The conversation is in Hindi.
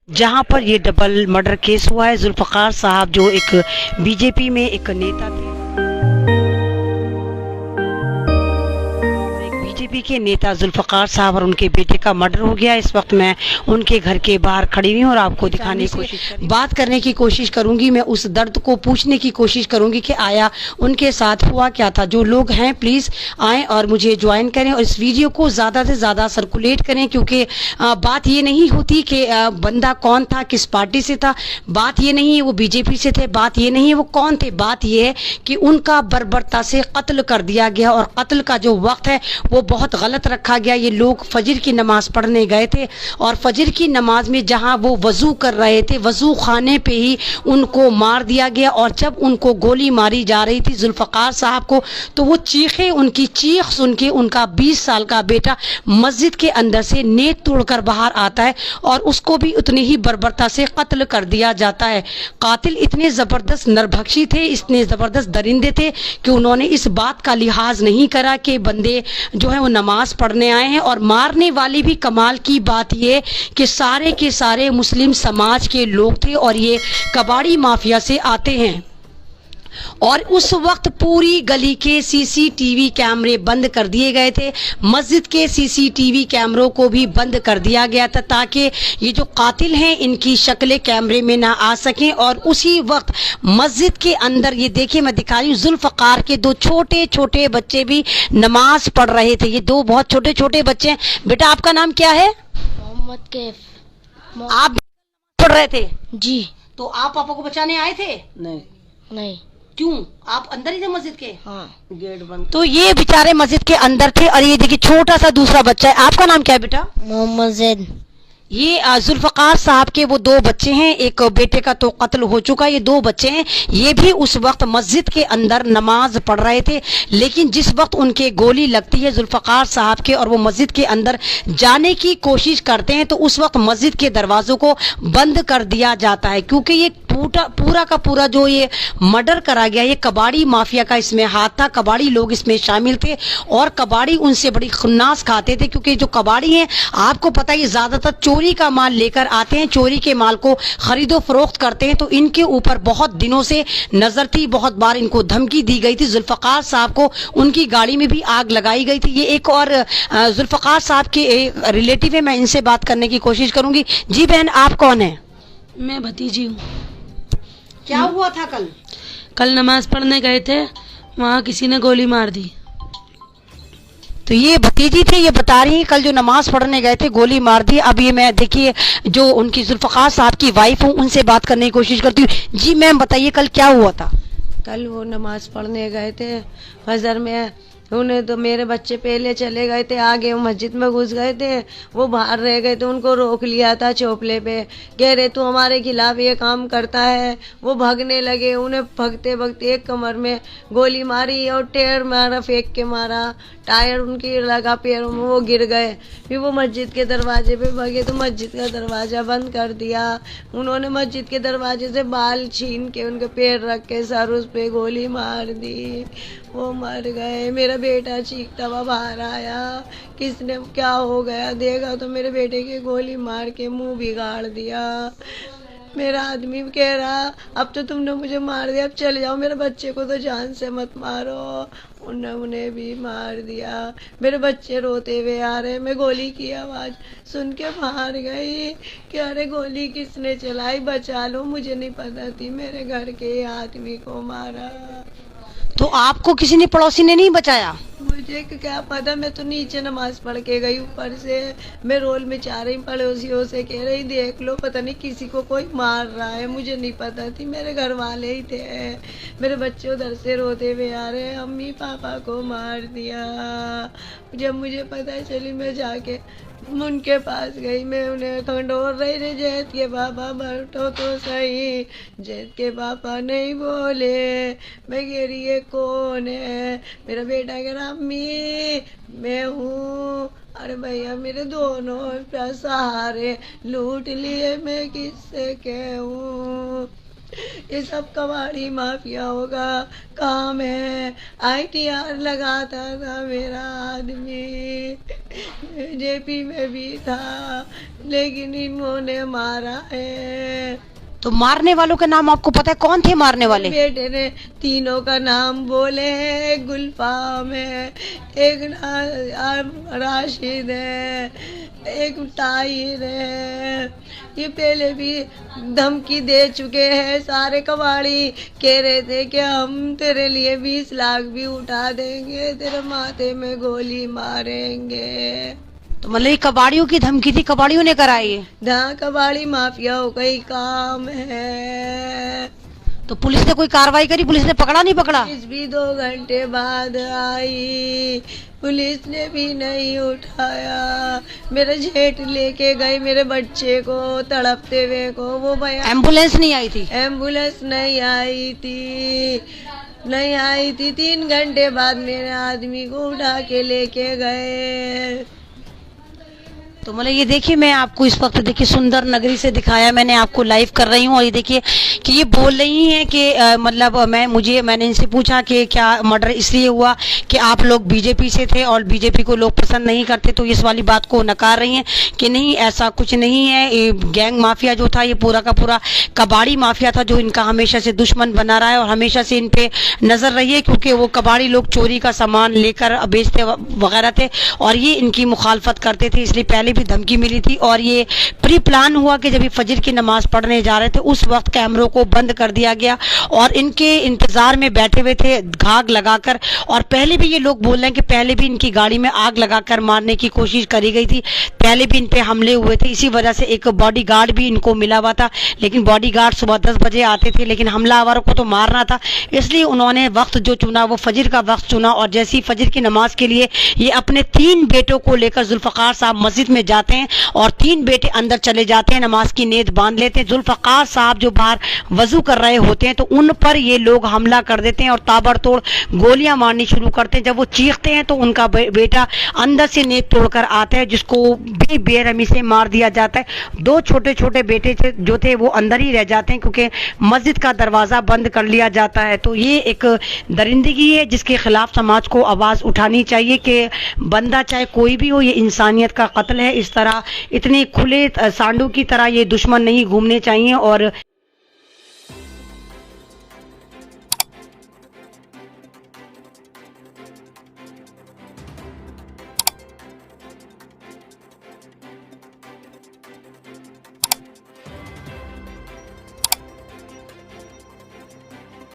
जहां पर ये डबल मर्डर केस हुआ है। जुल्फकार साहब जो एक बीजेपी में एक नेता थे, बीजेपी के नेता जुल्फकार साहब और उनके बेटे का मर्डर हो गया। इस वक्त मैं उनके घर के बाहर खड़ी हुई हूँ और आपको दिखाने की कोशिश बात करने की कोशिश करूंगी। मैं उस दर्द को पूछने की कोशिश करूंगी कि आया उनके साथ हुआ क्या था। जो लोग हैं प्लीज आएं और मुझे ज्वाइन करें और इस वीडियो को ज्यादा से ज्यादा सर्कुलेट करें, क्योंकि बात ये नहीं होती कि बंदा कौन था, किस पार्टी से था। बात ये नहीं है वो बीजेपी से थे, बात ये नहीं है वो कौन थे। बात ये है कि उनका बर्बरता से कत्ल कर दिया गया और कत्ल का जो वक्त है वो बहुत गलत रखा गया। ये लोग फजर की नमाज पढ़ने गए थे और फजर की नमाज में जहां वो वजू कर रहे थे, वजू खाने पे ही उनको मार दिया गया। और जब उनको गोली मारी जा रही थी जुल्फकार साहब को, तो वो चीखे, उनकी चीख सुन के उनका 20 साल का बेटा मस्जिद के अंदर से नेत तोड़कर बाहर आता है और उसको भी उतनी ही बर्बरता से कत्ल कर दिया जाता है। कातिल इतने जबरदस्त नरभक्षी थे, इतने जबरदस्त दरिंदे थे कि उन्होंने इस बात का लिहाज नहीं करा कि बंदे जो है वो नमाज पढ़ने आए हैं। और मारने वाली भी कमाल की बात ये कि सारे के सारे मुस्लिम समाज के लोग थे और ये कबाड़ी माफिया से आते हैं। और उस वक्त पूरी गली के सीसीटीवी कैमरे बंद कर दिए गए थे, मस्जिद के सीसीटीवी कैमरों को भी बंद कर दिया गया था ताकि ये जो कातिल हैं इनकी शक्लें कैमरे में ना आ सकें। और उसी वक्त मस्जिद के अंदर ये देखिए, मैं दिखा रही हूँ, जुल्फकार के दो छोटे छोटे बच्चे भी नमाज पढ़ रहे थे। ये दो बहुत छोटे छोटे बच्चे हैं। बेटा आपका नाम क्या है? मोहम्मद कैफ। आप पढ़ रहे थे जी। तो आप पापा को बचाने आए थे? नहीं। क्यों, आप अंदर ही थे मस्जिद के? हाँ, गेट बंद। तो ये बेचारे मस्जिद के अंदर थे और ये देखिए छोटा सा दूसरा बच्चा है। आपका नाम क्या है बेटा? मोहम्मद जैद। ये जुल्फकार साहब के वो दो बच्चे हैं, एक बेटे का तो कत्ल हो चुका है, ये दो बच्चे हैं। ये भी उस वक्त मस्जिद के अंदर नमाज पढ़ रहे थे, लेकिन जिस वक्त उनके गोली लगती है जुल्फकार साहब के और वो मस्जिद के अंदर जाने की कोशिश करते हैं, तो उस वक्त मस्जिद के दरवाजों को बंद कर दिया जाता है, क्योंकि ये पूरा का पूरा जो ये मर्डर करा गया, ये कबाड़ी माफिया का इसमें हाथ था। कबाड़ी लोग इसमें शामिल थे और कबाड़ी उनसे बड़ी खुन्नास खाते थे, क्योंकि जो कबाड़ी हैं आपको पता है ये ज्यादातर चोरी का माल लेकर आते हैं, चोरी के माल को खरीदो फरोख्त करते हैं। तो इनके ऊपर बहुत दिनों से नजर थी, बहुत बार इनको धमकी दी गई थी। जुल्फकार साहब को उनकी गाड़ी में भी आग लगाई गई थी। ये एक और जुल्फकार साहब के रिलेटिव है, मैं इनसे बात करने की कोशिश करूंगी। जी बहन, आप कौन है? मैं भतीजी हूँ। क्या हुआ था कल? कल नमाज पढ़ने गए थे, वहाँ किसी ने गोली मार दी। तो ये भतीजी थे, ये बता रही हैं कल जो नमाज पढ़ने गए थे गोली मार दी। अब ये मैं देखिए जो उनकी जुल्फकार साहब की वाइफ हूँ उनसे बात करने की कोशिश करती हूँ। जी मैम बताइए कल क्या हुआ था? कल वो नमाज पढ़ने गए थे फजर में, उन्हें तो मेरे बच्चे पहले चले गए थे, आगे वो मस्जिद में घुस गए थे, वो बाहर रह गए तो उनको रोक लिया था चौपले पे, कह रहे तू हमारे खिलाफ ये काम करता है। वो भागने लगे, उन्हें भागते भागते एक कमर में गोली मारी और टेर मारा, फेंक के मारा, टायर उनकी लगा पैरों में, वो गिर गए। फिर वो मस्जिद के दरवाजे पे भागे तो मस्जिद का दरवाजा बंद कर दिया। उन्होंने मस्जिद के दरवाजे से बाल छीन के उनके पैर रख के सर उस पे गोली मार दी, वो मर गए। मेरा बेटा चीखता हुआ बाहर आया, किसने क्या हो गया, देखा तो मेरे बेटे की गोली मार के मुंह बिगाड़ दिया। मेरा आदमी कह रहा अब तो तुमने मुझे मार दिया, अब चले जाओ, मेरे बच्चे को तो जान से मत मारो। उन्होंने भी मार दिया। मेरे बच्चे रोते हुए आ रहे, मैं गोली की आवाज़ सुन के बाहर गई कि अरे गोली किसने चलाई, बचा लो। मुझे नहीं पता थी मेरे घर के आदमी को मारा। तो आपको किसी ने, पड़ोसी ने नहीं बचाया? मुझे क्या पता, मैं तो नीचे नमाज पढ़ के गई, ऊपर से मैं रोल में चाह रही पड़ोसियों से कह रही देख लो पता नहीं किसी को कोई मार रहा है। मुझे नहीं पता थी, मेरे घर वाले ही थे। मेरे बच्चे उधर से रोते हुए आ रहे, अम्मी पापा को मार दिया। जब मुझे पता चली मैं जाके उनके पास गई, मैं उन्हें खंडोर रही थी, जैद के पापा बैठो तो सही। जैद के पापा नहीं बोले। मैं कह रही है कौन है? मेरा बेटा कह रहा अम्मी मैं हूँ। अरे भैया मेरे दोनों सहारे लूट लिए, मैं किससे कहूँ? ये सब कबाड़ी माफियाओं का काम है। ITR लगाता था मेरा आदमी, जेपी में भी था, लेकिन इन्होंने मारा है। तो मारने वालों के नाम आपको पता है? कौन थे मारने वाले? बेटे ने तीनों का नाम बोले हैं। एक गुलफाम है, एक राशिद है, एक ताहिर है। ये पहले भी धमकी दे चुके हैं। सारे कबाड़ी कह रहे थे कि हम तेरे लिए 20 लाख भी उठा देंगे, तेरे माथे में गोली मारेंगे। तो मतलब ये कबाड़ियों की धमकी थी, कबाड़ियों ने कराई है? जहाँ कबाड़ी माफियाओं का ही काम है। तो पुलिस ने कोई कार्रवाई करी? पुलिस ने पकड़ा नहीं पकड़ा? पुलिस भी 2 घंटे बाद आई, पुलिस ने भी नहीं उठाया। मेरे जेठ लेके गए मेरे बच्चे को तड़पते हुए को, वो भैया एम्बुलेंस नहीं आई थी? एम्बुलेंस नहीं आई थी, नहीं आई थी। 3 घंटे बाद मेरे आदमी को उठा के लेके गए। तो मतलब ये देखिए, मैं आपको इस वक्त देखिए सुंदर नगरी से दिखाया, मैंने आपको लाइव कर रही हूँ। और ये देखिए कि ये बोल रही हैं कि मतलब मैंने इनसे पूछा कि क्या मर्डर इसलिए हुआ कि आप लोग बीजेपी से थे और बीजेपी को लोग पसंद नहीं करते, तो इस वाली बात को नकार रही हैं कि नहीं, ऐसा कुछ नहीं है। ये गैंग माफिया जो था, ये पूरा का पूरा कबाड़ी माफिया था जो इनका हमेशा से दुश्मन बना रहा है और हमेशा से इन पे नजर रही है, क्योंकि वो कबाड़ी लोग चोरी का सामान लेकर बेचते वगैरह थे और ये इनकी मुखालफत करते थे, इसलिए पहले भी धमकी मिली थी। और ये प्री प्लान हुआ कि जब ये फजर की नमाज पढ़ने जा रहे थे उस वक्त कैमरों को बंद कर दिया गया और इनके इंतजार में बैठे हुए थे घाग लगाकर। और पहले भी ये लोग बोल रहे हैं कि पहले भी इनकी गाड़ी में आग लगाकर मारने की कोशिश करी गई थी, पहले भी इन पे हमले हुए थे। इसी वजह से एक बॉडीगार्ड भी इनको मिला हुआ था, लेकिन बॉडीगार्ड सुबह 10 बजे आते थे, लेकिन हमलावरों को तो मारना था, इसलिए उन्होंने वक्त जो चुना वो फजर का वक्त चुना। और जैसे ही फजर की नमाज के लिए ये अपने 3 बेटों को लेकर जुल्फकार साहब मस्जिद में जाते हैं और 3 बेटे अंदर चले जाते हैं, नमाज की नीयत बांध लेते हैं। जुल्फकार साहब जो बाहर वजू कर रहे होते हैं तो उन पर ये लोग हमला कर देते हैं और ताबड़तोड़ गोलियां मारनी शुरू करते हैं। जब वो चीखते हैं तो उनका बेटा अंदर से नीयत तोड़कर आता है, जिसको भी बेरहमी से मार दिया जाता है। 2 छोटे छोटे बेटे जो थे वो अंदर ही रह जाते हैं क्योंकि मस्जिद का दरवाजा बंद कर लिया जाता है। तो ये एक दरिंदगी है जिसके खिलाफ समाज को आवाज उठानी चाहिए कि बंदा चाहे कोई भी हो, ये इंसानियत का कत्ल है। इस तरह इतने खुले सांडों की तरह ये दुश्मन नहीं घूमने चाहिए। और